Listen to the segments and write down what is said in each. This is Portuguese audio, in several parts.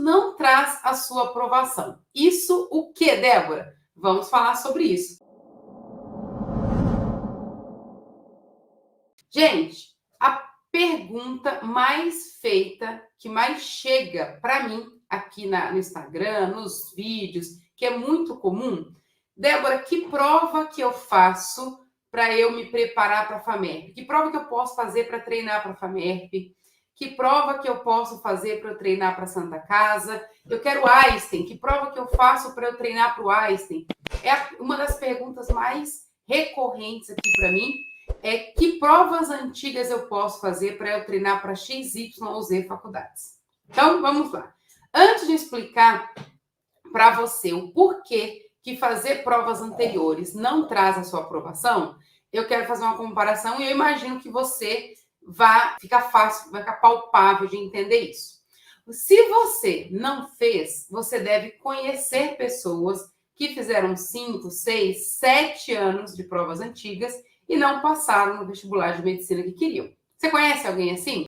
não traz a sua aprovação. Isso o que, Débora? Vamos falar sobre isso. Gente, a pergunta mais feita, que mais chega para mim aqui no Instagram, nos vídeos, que é muito comum, Débora, que prova que eu faço para eu me preparar para a FAMERP? Que prova que eu posso fazer para treinar para a FAMERP? Que prova que eu posso fazer para eu treinar para a Santa Casa? Eu quero Einstein. Que prova que eu faço para eu treinar para o Einstein? É uma das perguntas mais recorrentes aqui para mim. Que provas antigas eu posso fazer para eu treinar para X, Y ou Z faculdades? Então, vamos lá. Antes de explicar para você o porquê que fazer provas anteriores não traz a sua aprovação, eu quero fazer uma comparação e eu imagino que você vai ficar fácil, vai ficar palpável de entender isso. Se você não fez, você deve conhecer pessoas que fizeram 5, 6, 7 anos de provas antigas e não passaram no vestibular de medicina que queriam. Você conhece alguém assim?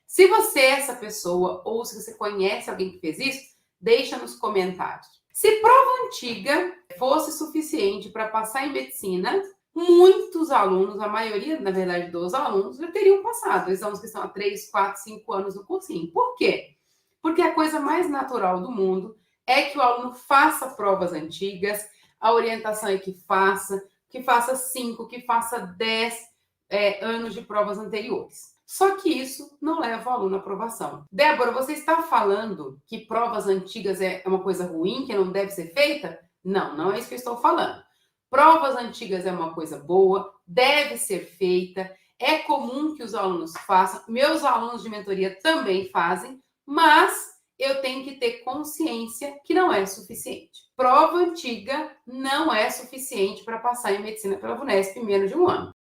Se você é essa pessoa ou se você conhece alguém que fez isso, deixa nos comentários. Se prova antiga fosse suficiente para passar em medicina, muitos alunos, a maioria, na verdade, dos alunos, já teriam passado. Eles são os que estão há 3, 4, 5 anos no cursinho. Por quê? Porque a coisa mais natural do mundo é que o aluno faça provas antigas, a orientação é que faça 5, que faça 10 anos de provas anteriores. Só que isso não leva o aluno à aprovação. Débora, você está falando que provas antigas é uma coisa ruim, que não deve ser feita? Não, não é isso que eu estou falando. Provas antigas é uma coisa boa, deve ser feita, é comum que os alunos façam, meus alunos de mentoria também fazem, mas eu tenho que ter consciência que não é suficiente. Prova antiga não é suficiente para passar em medicina pela VUNESP em menos de um ano.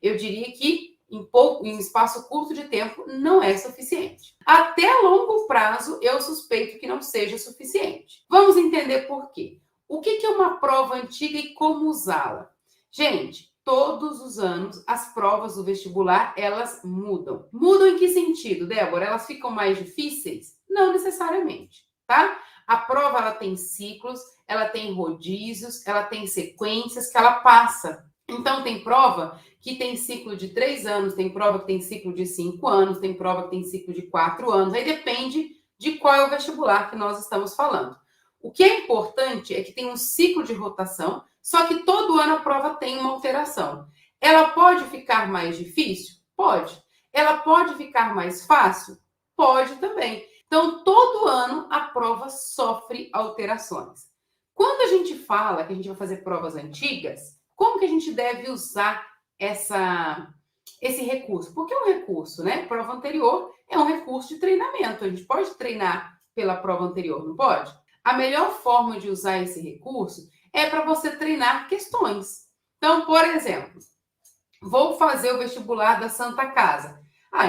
Eu diria que em espaço curto de tempo não é suficiente. Até a longo prazo, eu suspeito que não seja suficiente. Vamos entender por quê. O que é uma prova antiga e como usá-la? Gente, todos os anos as provas do vestibular, elas mudam. Mudam em que sentido, Débora? Elas ficam mais difíceis? Não necessariamente, tá? A prova, ela tem ciclos, ela tem rodízios, ela tem sequências que ela passa. Então, tem prova que tem ciclo de 3 anos, tem prova que tem ciclo de 5 anos, tem prova que tem ciclo de 4 anos. Aí depende de qual é o vestibular que nós estamos falando. O que é importante é que tem um ciclo de rotação, só que todo ano a prova tem uma alteração. Ela pode ficar mais difícil? Pode. Ela pode ficar mais fácil? Pode também. Então, todo ano a prova sofre alterações. Quando a gente fala que a gente vai fazer provas antigas, como que a gente deve usar esse recurso? Porque é um recurso, né? Prova anterior é um recurso de treinamento. A gente pode treinar pela prova anterior, não pode? A melhor forma de usar esse recurso é para você treinar questões. Então, por exemplo, vou fazer o vestibular da Santa Casa.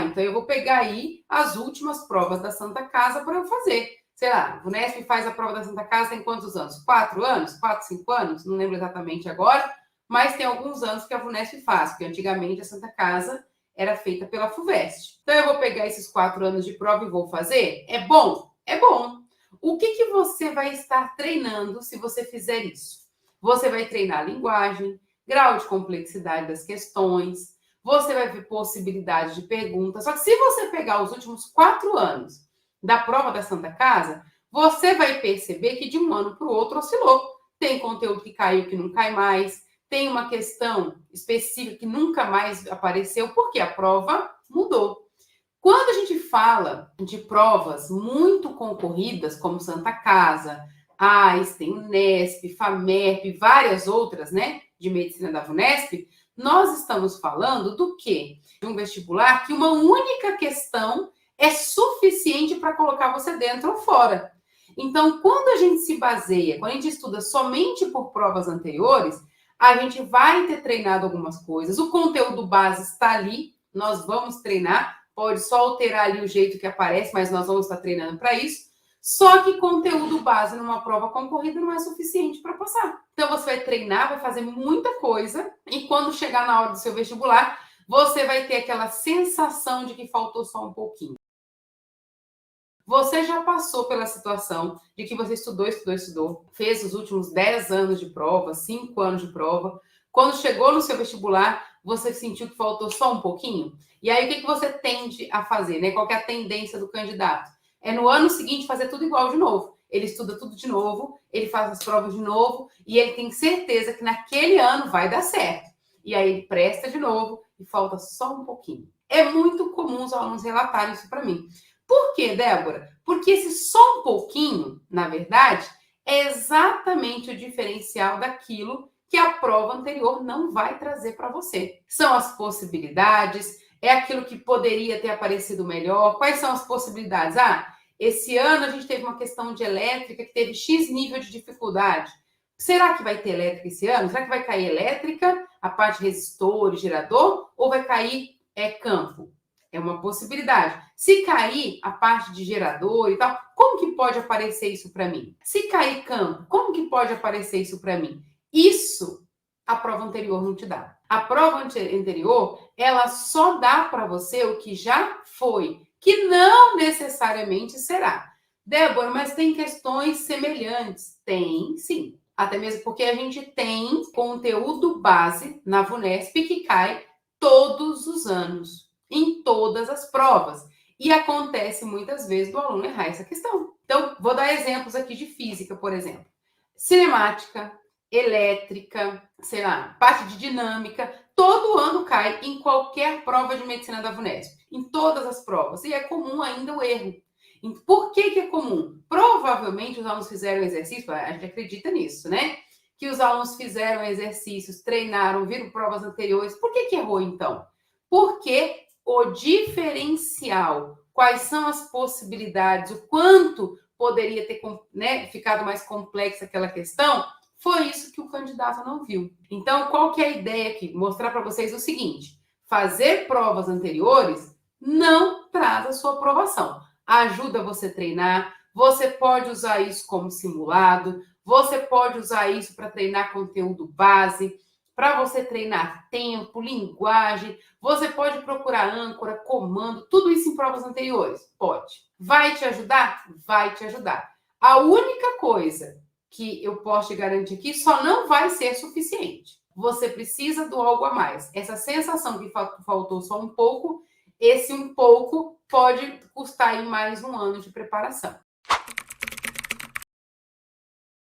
Então eu vou pegar aí as últimas provas da Santa Casa para eu fazer. Sei lá, a VUNESP faz a prova da Santa Casa tem quantos anos? 4 anos? 4, 5 anos? Não lembro exatamente agora, mas tem alguns anos que a VUNESP faz, porque antigamente a Santa Casa era feita pela FUVEST. Então eu vou pegar esses 4 anos de prova e vou fazer? É bom? É bom. O que você vai estar treinando se você fizer isso? Você vai treinar linguagem, grau de complexidade das questões, você vai ver possibilidade de perguntas. Só que se você pegar os últimos 4 anos da prova da Santa Casa, você vai perceber que de um ano para o outro oscilou. Tem conteúdo que caiu, que não cai mais, tem uma questão específica que nunca mais apareceu, porque a prova mudou. Quando a gente fala de provas muito concorridas, como Santa Casa, Einstein, Unesp, FAMERP, várias outras, né, de medicina da VUNESP, nós estamos falando do quê? De um vestibular que uma única questão é suficiente para colocar você dentro ou fora. Então, quando a gente se baseia, quando a gente estuda somente por provas anteriores, a gente vai ter treinado algumas coisas, o conteúdo base está ali, nós vamos treinar, pode só alterar ali o jeito que aparece, mas nós vamos estar treinando para isso. Só que conteúdo base numa prova concorrida não é suficiente para passar. Então, você vai treinar, vai fazer muita coisa, e quando chegar na hora do seu vestibular, você vai ter aquela sensação de que faltou só um pouquinho. Você já passou pela situação de que você estudou, fez os últimos 10 anos de prova, 5 anos de prova. Quando chegou no seu vestibular, você sentiu que faltou só um pouquinho? E aí, o que você tende a fazer, né? Qual que é a tendência do candidato? É no ano seguinte fazer tudo igual de novo. Ele estuda tudo de novo, ele faz as provas de novo e ele tem certeza que naquele ano vai dar certo. E aí ele presta de novo e falta só um pouquinho. É muito comum os alunos relatarem isso para mim. Por quê, Débora? Porque esse só um pouquinho, na verdade, é exatamente o diferencial daquilo que a prova anterior não vai trazer para você. São as possibilidades, é aquilo que poderia ter aparecido melhor. Quais são as possibilidades? Esse ano a gente teve uma questão de elétrica que teve X nível de dificuldade. Será que vai ter elétrica esse ano? Será que vai cair elétrica, a parte de resistor e gerador, ou vai cair campo? É uma possibilidade. Se cair a parte de gerador e tal, como que pode aparecer isso para mim? Se cair campo, como que pode aparecer isso para mim? Isso a prova anterior não te dá. A prova anterior, ela só dá para você o que já foi, que não necessariamente será. Débora, mas tem questões semelhantes? Tem, sim. Até mesmo porque a gente tem conteúdo base na VUNESP que cai todos os anos, em todas as provas. E acontece muitas vezes do aluno errar essa questão. Então, vou dar exemplos aqui de física, por exemplo. Cinemática, elétrica, sei lá, parte de dinâmica, todo ano cai em qualquer prova de medicina da VUNESP, em todas as provas. E é comum ainda o erro. Por que é comum? Provavelmente os alunos fizeram exercício, a gente acredita nisso, né? Que os alunos fizeram exercícios, treinaram, viram provas anteriores. Por que errou, então? Porque o diferencial, quais são as possibilidades, o quanto poderia ter, né, ficado mais complexa aquela questão, foi isso que o candidato não viu. Então, qual que é a ideia aqui? Mostrar para vocês o seguinte: fazer provas anteriores não traz a sua aprovação. Ajuda você a treinar, você pode usar isso como simulado, você pode usar isso para treinar conteúdo base, para você treinar tempo, linguagem, você pode procurar âncora, comando, tudo isso em provas anteriores? Pode. Vai te ajudar? Vai te ajudar. A única coisa que eu posso te garantir aqui só não vai ser suficiente. Você precisa do algo a mais. Essa sensação que faltou só um pouco, esse um pouco pode custar aí mais um ano de preparação.